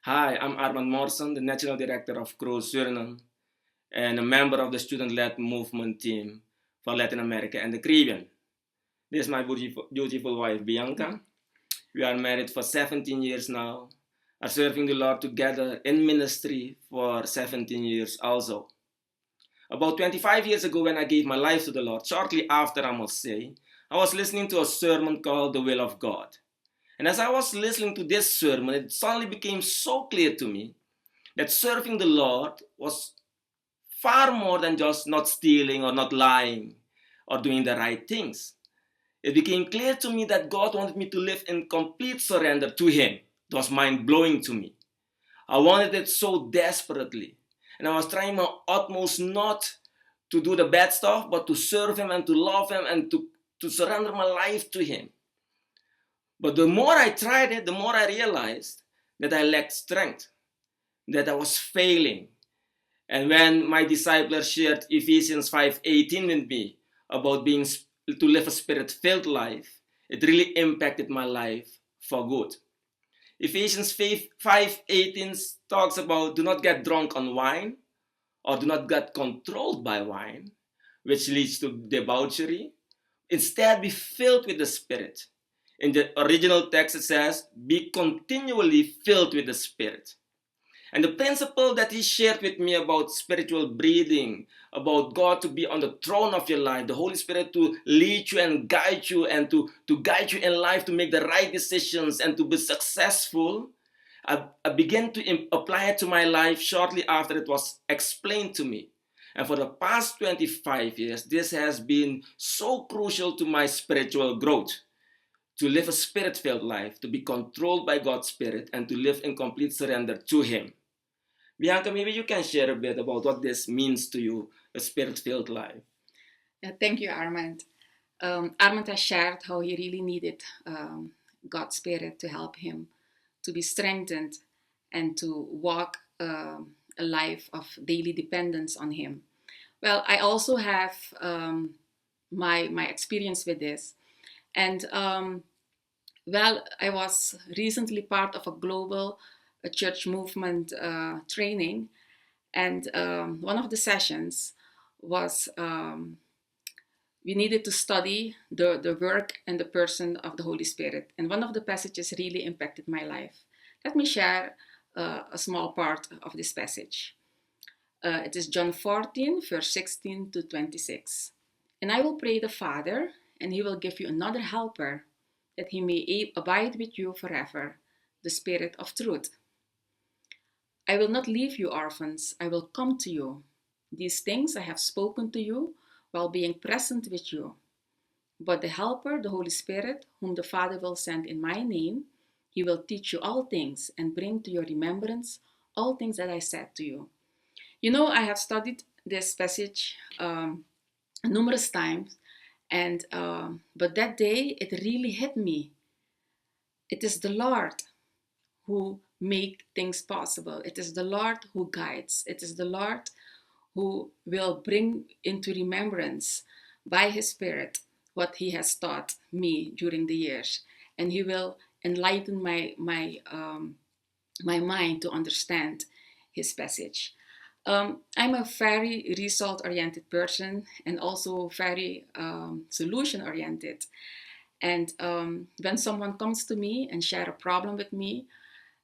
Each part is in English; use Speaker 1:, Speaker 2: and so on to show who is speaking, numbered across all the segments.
Speaker 1: Hi, I'm Armand Morrison, the National Director of CRO Suriname and a member of the student-led movement team for Latin America and the Caribbean. This is my beautiful wife, Bianca. We are married for 17 years now, are serving the Lord together in ministry for 17 years also. About 25 years ago, when I gave my life to the Lord, shortly after, I must say, I was listening to a sermon called The Will of God. And as I was listening to this sermon, it suddenly became so clear to me that serving the Lord was far more than just not stealing or not lying or doing the right things. It became clear to me that God wanted me to live in complete surrender to Him. It was mind blowing to me. I wanted it so desperately. And I was trying my utmost not to do the bad stuff, but to serve Him and to love Him and to surrender my life to Him. But the more I tried it, the more I realized that I lacked strength, that I was failing. And when my disciples shared Ephesians 5:18 with me about being to live a spirit-filled life, it really impacted my life for good. Ephesians 5:18 talks about do not get drunk on wine or do not get controlled by wine, which leads to debauchery. Instead, be filled with the Spirit. In the original text, it says, be continually filled with the Spirit. And the principle that he shared with me about spiritual breathing, about God to be on the throne of your life, the Holy Spirit to lead you and to guide you in life to make the right decisions and to be successful, I began to apply it to my life shortly after it was explained to me. And for the past 25 years, this has been so crucial to my spiritual growth. To live a spirit-filled life, to be controlled by God's Spirit, and to live in complete surrender to Him. Bianca, maybe you can share a bit about what this means to you, a spirit-filled life.
Speaker 2: Thank you, Armand. Armand has shared how he really needed God's Spirit to help him to be strengthened and to walk a life of daily dependence on Him. Well, I also have my experience with this, and well, I was recently part of a global church movement training, and one of the sessions was we needed to study the work and the person of the Holy Spirit. And one of the passages really impacted my life. Let me share a small part of this passage. It is John 14, verse 16 to 26. And I will pray the Father, and He will give you another helper, that He may abide with you forever, the Spirit of truth. I will not leave you orphans, I will come to you. These things I have spoken to you while being present with you. But the Helper, the Holy Spirit, whom the Father will send in my name, He will teach you all things and bring to your remembrance all things that I said to you. You know, I have studied this passage numerous times, and but that day it really hit me. It is the Lord who make things possible. It is the Lord who guides. It is the Lord who will bring into remembrance by His Spirit what He has taught me during the years, and He will enlighten my mind to understand His passage. I'm a very result-oriented person and also very solution-oriented. And when someone comes to me and share a problem with me,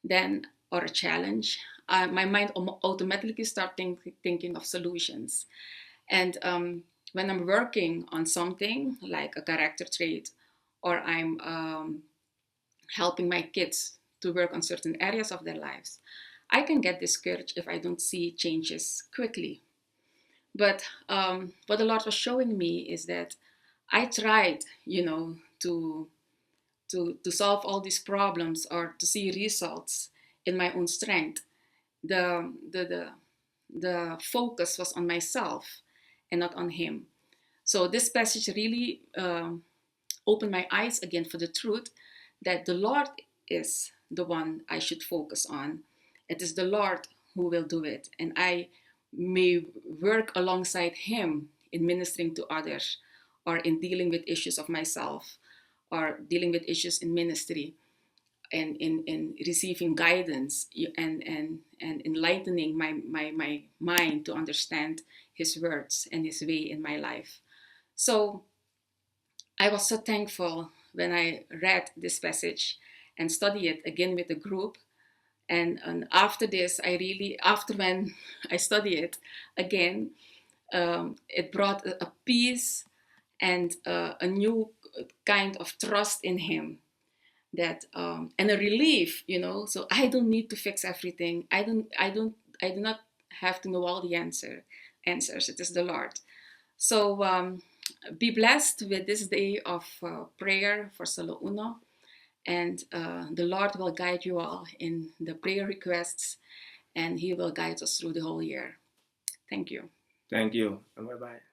Speaker 2: then or a challenge, my mind automatically start thinking of solutions. And when I'm working on something like a character trait, or I'm helping my kids to work on certain areas of their lives, I can get discouraged if I don't see changes quickly. But what the Lord was showing me is that I tried, to solve all these problems or to see results in my own strength. The focus was on myself and not on Him. So this passage really opened my eyes again for the truth that the Lord is the one I should focus on. It is the Lord who will do it, and I may work alongside Him in ministering to others or in dealing with issues of myself or dealing with issues in ministry. and in receiving guidance and enlightening my mind to understand His words and His way in my life. So I was so thankful when I read this passage and study it again with the group. And after this, after when I study it again, it brought a peace and a new kind of trust in Him, that and a relief, So I don't need to fix everything. I do not have to know all the answers. It is the Lord. So be blessed with this day of prayer for Solo Uno, and the Lord will guide you all in the prayer requests, and He will guide us through the whole year. Thank you.
Speaker 1: Thank you. And bye-bye.